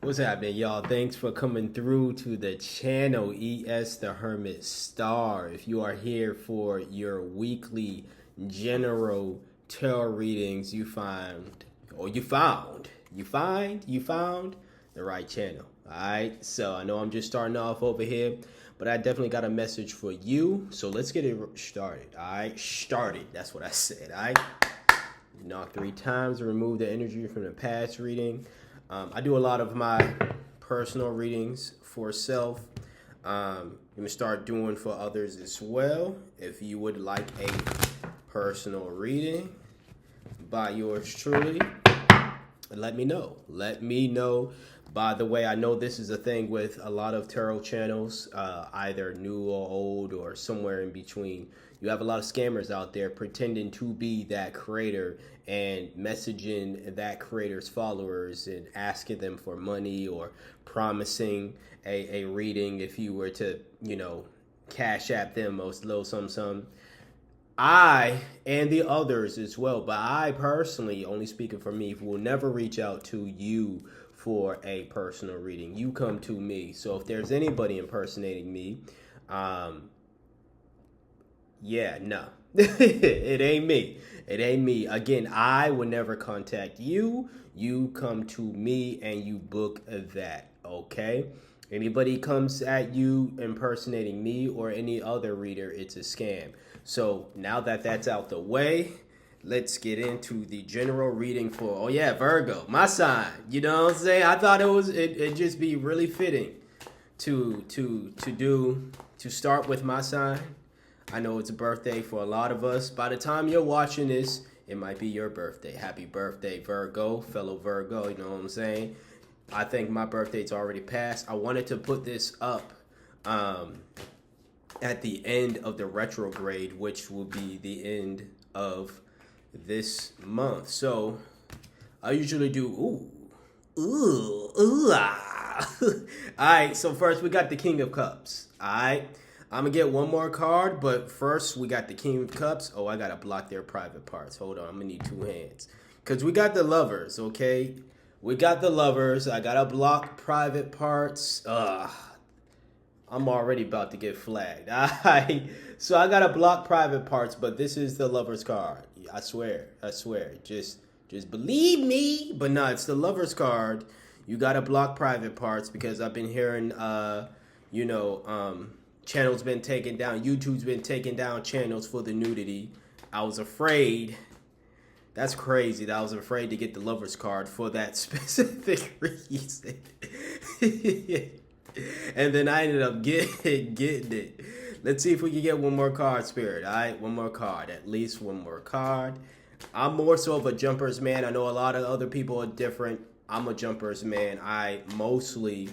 What's happening, y'all? Thanks for coming through to the channel, ES the Hermit Star. If you are here for your weekly general tarot readings, you found the right channel. Alright, so I know I'm just starting off over here, but I definitely got a message for you. So let's get it started. Alright, started. That's what I said. Alright. Knock 3 times to remove the energy from the past reading. I do a lot of my personal readings for self. I'm going to start doing for others as well. If you would like a personal reading by yours truly, let me know. Let me know. By the way, I know this is a thing with a lot of tarot channels, either new or old or somewhere in between. You have a lot of scammers out there pretending to be that creator and messaging that creator's followers and asking them for money or promising a reading if you were to, cash app them a little something. I and the others as well, but I personally, only speaking for me, will never reach out to you for a personal reading. You come to me. So if there's anybody impersonating me, no. It ain't me. It ain't me. Again, I would never contact you. You come to me and you book that, okay? Anybody comes at you impersonating me or any other reader, it's a scam. So now that that's out the way, let's get into the general reading for, Virgo, my sign. You know what I'm saying? I thought it'd just be really fitting to start with my sign. I know it's a birthday for a lot of us. By the time you're watching this, it might be your birthday. Happy birthday, Virgo, fellow Virgo, you know what I'm saying? I think my birthday's already passed. I wanted to put this up at the end of the retrograde, which will be the end of this month. So I usually do all right, so first we got the King of Cups. All right, I'm gonna get one more card, but first we got the King of Cups. I gotta block their private parts. Hold on, I'm gonna need 2 hands because we got the Lovers. Okay, we got the Lovers. I gotta block private parts. I'm already about to get flagged. All right, so I gotta block private parts, but this is the Lovers card. I swear. Just believe me. But no, it's the Lovers card. You gotta block private parts because I've been hearing, channels been taken down. YouTube's been taking down channels for the nudity. I was afraid. That's crazy that I was afraid to get the Lovers card for that specific reason. And then I ended up getting it. Let's see if we can get one more card, Spirit. All right, one more card. At least one more card. I'm more so of a jumpers man. I know a lot of other people are different. I'm a jumpers man. I mostly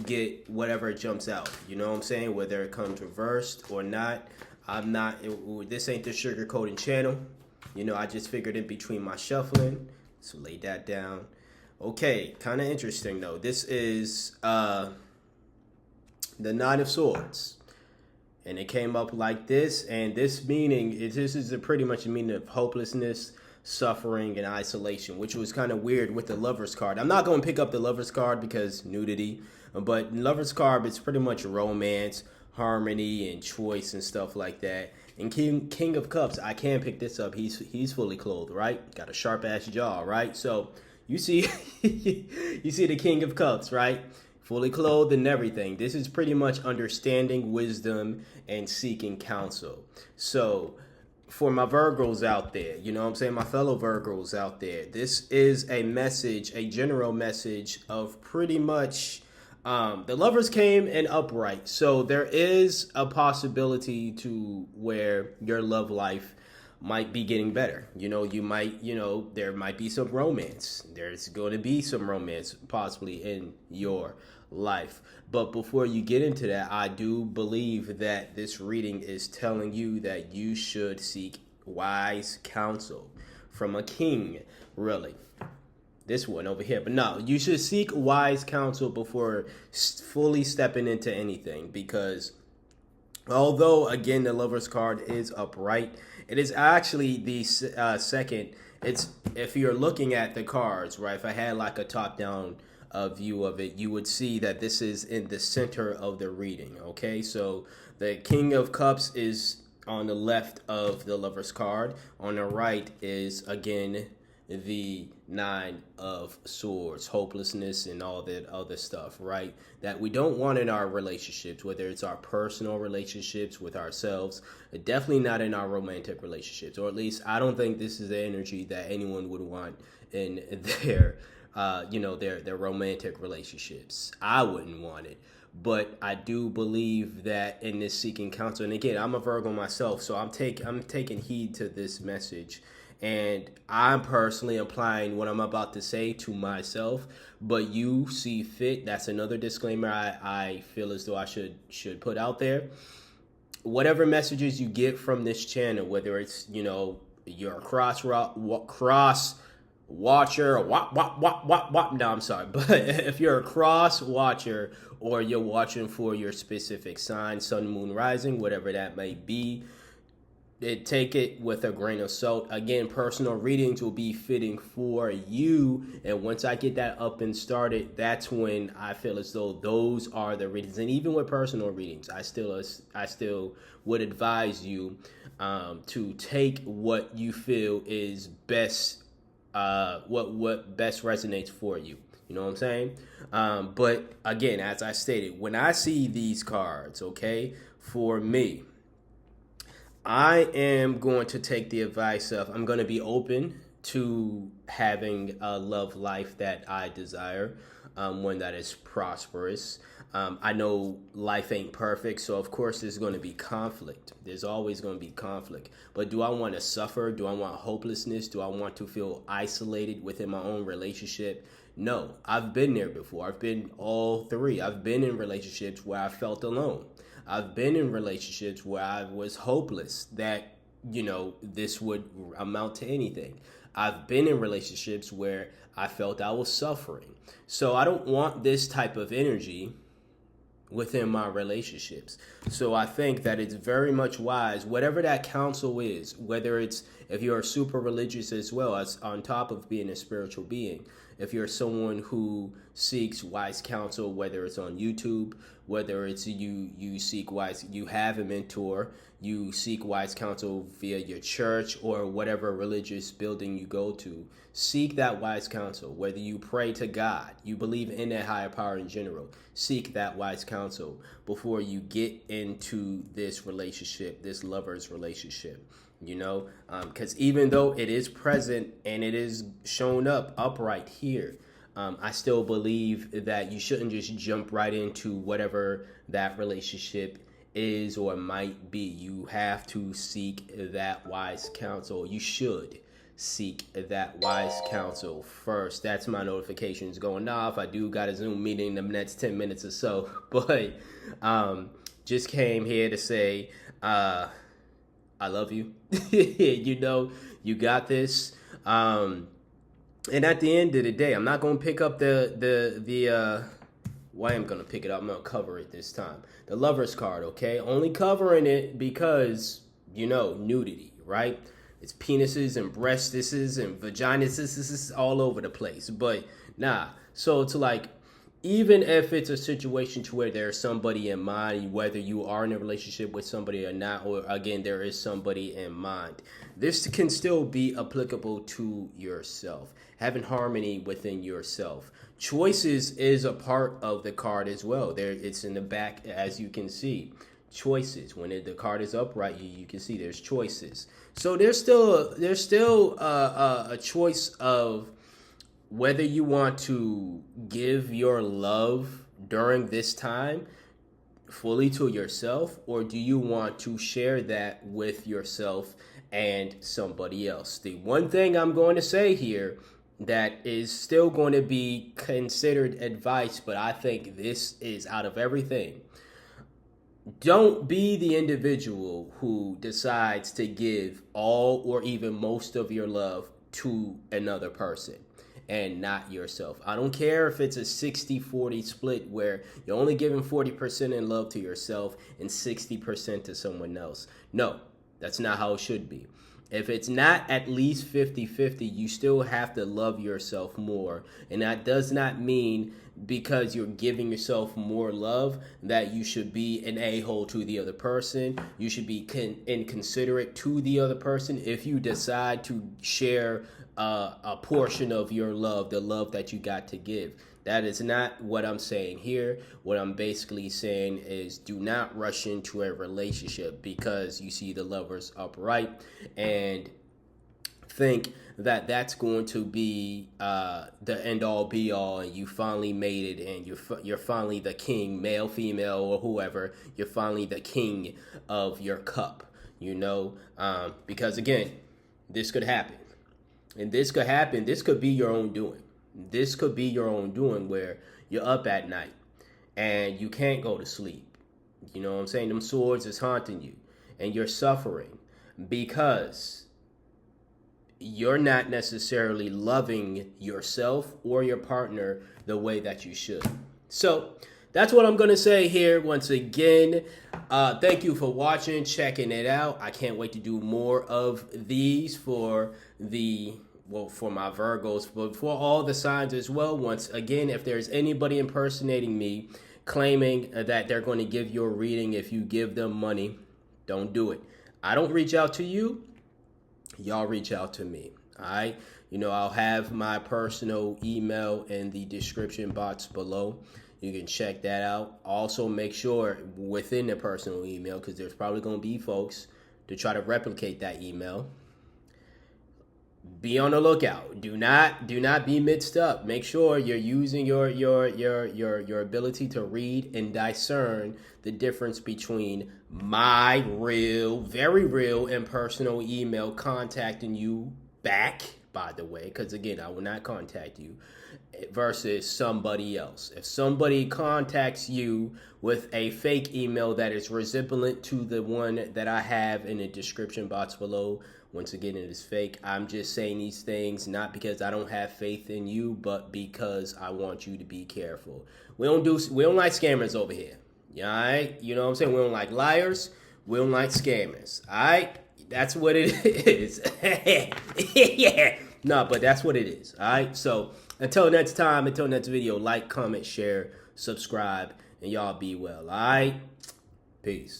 get whatever jumps out. You know what I'm saying? Whether it comes reversed or not. I'm not. This ain't the sugarcoating channel. I just figured in between my shuffling. So lay that down. Okay, kind of interesting though. This is the 9 of Swords. And it came up like this, and this is pretty much a meaning of hopelessness, suffering, and isolation, which was kind of weird with the Lovers card. I'm not going to pick up the Lovers card because nudity, but Lovers card, it's pretty much romance, harmony, and choice and stuff like that. And King of Cups, I can pick this up. He's fully clothed, right? Got a sharp ass jaw, right? So you see, you see the King of Cups, right? Fully clothed and everything. This is pretty much understanding, wisdom, and seeking counsel. So for my Virgos out there, you know what I'm saying? My fellow Virgos out there, this is a message, a general message of pretty much the Lovers came in upright. So there is a possibility to where your love life might be getting better. You might, there might be some romance. There's going to be some romance possibly in your life. But before you get into that, I do believe that this reading is telling you that you should seek wise counsel from a king, really. This one over here. But no, you should seek wise counsel before fully stepping into anything, because although, again, the Lover's card is upright, it is actually the second. It's, if you're looking at the cards, right? If I had like a top-down view of it, you would see that this is in the center of the reading. Okay, so the King of Cups is on the left of the Lover's card. On the right is, again, the Nine of Swords, hopelessness and all that other stuff, right? That we don't want in our relationships, whether it's our personal relationships with ourselves, definitely not in our romantic relationships, or at least I don't think this is the energy that anyone would want in their, their romantic relationships. I wouldn't want it. But I do believe that in this seeking counsel, and again, I'm a Virgo myself, so I'm taking heed to this message. And I'm personally applying what I'm about to say to myself, but you see fit. That's another disclaimer I feel as though I should put out there. Whatever messages you get from this channel, whether it's, you're a cross watcher, no, I'm sorry, but if you're a cross watcher or you're watching for your specific sign, sun, moon, rising, whatever that may be, take it with a grain of salt. Again, personal readings will be fitting for you, and once I get that up and started, that's when I feel as though those are the readings. And even with personal readings, I still would advise you to take what you feel is best, what best resonates for you. You know what I'm saying? But again, as I stated, when I see these cards, okay, for me, I am going to take the advice of, I'm going to be open to having a love life that I desire, one that is prosperous. I know life ain't perfect, so of course there's going to be conflict. There's always going to be conflict. But do I want to suffer? Do I want hopelessness? Do I want to feel isolated within my own relationship? No, I've been there before. I've been all three. I've been in relationships where I felt alone. I've been in relationships where I was hopeless that, this would amount to anything. I've been in relationships where I felt I was suffering. So I don't want this type of energy within my relationships. So I think that it's very much wise, whatever that counsel is, whether it's, if you're super religious as well, as on top of being a spiritual being, if you're someone who seeks wise counsel, whether it's on YouTube, whether it's you seek wise, you have a mentor, you seek wise counsel via your church or whatever religious building you go to, seek that wise counsel. Whether you pray to God, you believe in that higher power in general, seek that wise counsel before you get into this relationship, this lover's relationship. Because even though it is present and it is shown up upright here, I still believe that you shouldn't just jump right into whatever that relationship is or might be. You have to seek that wise counsel. You should seek that wise counsel first. That's my notifications going off. I do got a Zoom meeting in the next 10 minutes or so, but just came here to say I love you. You got this. And at the end of the day, I'm not going to pick up why I'm going to pick it up. I'm going to cover it this time. The Lover's card, okay? Only covering it because, nudity, right? It's penises and breastises and vaginas all over the place. But nah, so it's like, even if it's a situation to where there's somebody in mind, whether you are in a relationship with somebody or not, or again, there is somebody in mind, this can still be applicable to yourself, having harmony within yourself. Choices is a part of the card as well. It's in the back, as you can see. Choices. When the card is upright, you can see there's choices. So there's still a choice of whether you want to give your love during this time fully to yourself, or do you want to share that with yourself and somebody else. The one thing I'm going to say here that is still going to be considered advice, but I think this is out of everything. Don't be the individual who decides to give all or even most of your love to another person and not yourself. I don't care if it's a 60-40 split where you're only giving 40% in love to yourself and 60% to someone else. No, that's not how it should be. If it's not at least 50-50, you still have to love yourself more. And that does not mean because you're giving yourself more love that you should be an a-hole to the other person. You should be inconsiderate to the other person if you decide to share a portion of your love, the love that you got to give. That is not what I'm saying here. What I'm basically saying is do not rush into a relationship because you see the lovers upright and think that that's going to be the end all be all, and you finally made it, and you're finally the king, male, female, or whoever. You're finally the king of your cup, because again, this could happen, and this could happen. This could be your own doing. This could be your own doing where you're up at night and you can't go to sleep. You know what I'm saying? Them swords is haunting you and you're suffering because you're not necessarily loving yourself or your partner the way that you should. So that's what I'm going to say here. Once again, thank you for watching, checking it out. I can't wait to do more of these for my Virgos, but for all the signs as well. Once again, if there's anybody impersonating me, claiming that they're going to give you a reading if you give them money, don't do it. I don't reach out to you. Y'all reach out to me. All right. I'll have my personal email in the description box below. You can check that out. Also, make sure within the personal email, because there's probably going to be folks to try to replicate that email. Be on the lookout. Do not be mixed up. Make sure you're using your ability to read and discern the difference between my real, very real and personal email contacting you back, by the way, because again, I will not contact you, versus somebody else. If somebody contacts you with a fake email that is resemblant to the one that I have in the description box below, once again, it is fake. I'm just saying these things not because I don't have faith in you, but because I want you to be careful. We don't like scammers over here. Yeah, all right? You know what I'm saying? We don't like liars. We don't like scammers. All right? That's what it is. Yeah. No, but that's what it is. All right? So until next time, until next video, like, comment, share, subscribe, and y'all be well. All right? Peace.